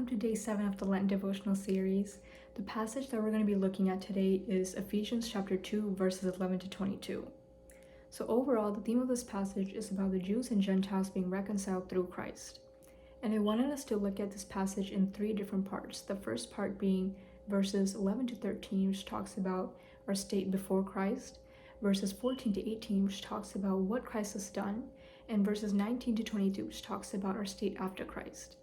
welcome to day 7 of the Lent Devotional series. The passage that we're going to be looking at today is Ephesians chapter 2, verses 11 to 22. So overall, the theme of this passage is about the Jews and Gentiles being reconciled through Christ. And I wanted us to look at this passage in 3 different parts. The first part being verses 11 to 13, which talks about our state before Christ, verses 14 to 18, which talks about what Christ has done, and verses 19 to 22, which talks about our state after Christ.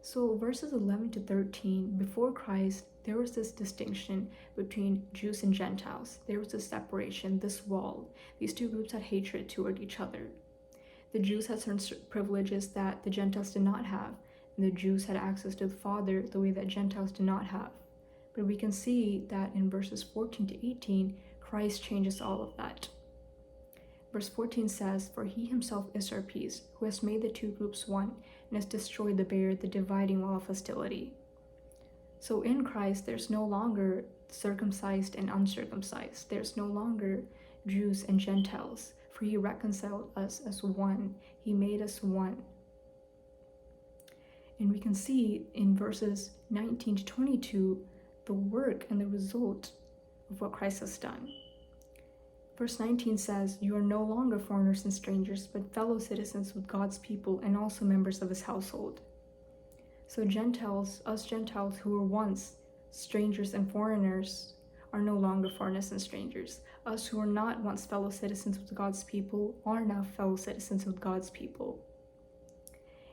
So verses 11 to 13, before Christ, there was this distinction between Jews and Gentiles. There was this separation, this wall. These two groups had hatred toward each other. The Jews had certain privileges that the Gentiles did not have, and the Jews had access to the Father the way that Gentiles did not have. But we can see that in verses 14 to 18, Christ changes all of that. Verse 14 says, "For he himself is our peace, who has made the two groups one, and has destroyed the barrier, the dividing wall of hostility." So in Christ, there's no longer circumcised and uncircumcised. There's no longer Jews and Gentiles, for he reconciled us as one. He made us one. And we can see in verses 19 to 22, the work and the result of what Christ has done. Verse 19 says, "You are no longer foreigners and strangers, but fellow citizens with God's people and also members of his household." So us Gentiles who were once strangers and foreigners, are no longer foreigners and strangers. Us who were not once fellow citizens with God's people are now fellow citizens with God's people.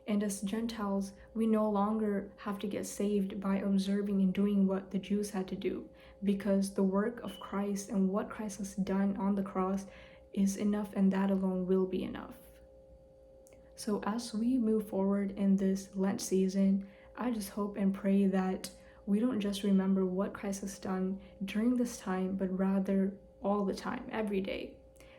And as Gentiles, we no longer have to get saved by observing and doing what the Jews had to do, because the work of Christ and what Christ has done on the cross is enough, and that alone will be enough. So as we move forward in this Lent season, I just hope and pray that we don't just remember what Christ has done during this time, but rather all the time, every day.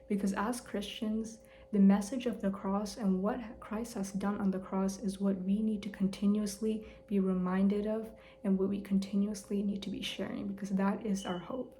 Because as Christians, the message of the cross and what Christ has done on the cross is what we need to continuously be reminded of and what we continuously need to be sharing, because that is our hope.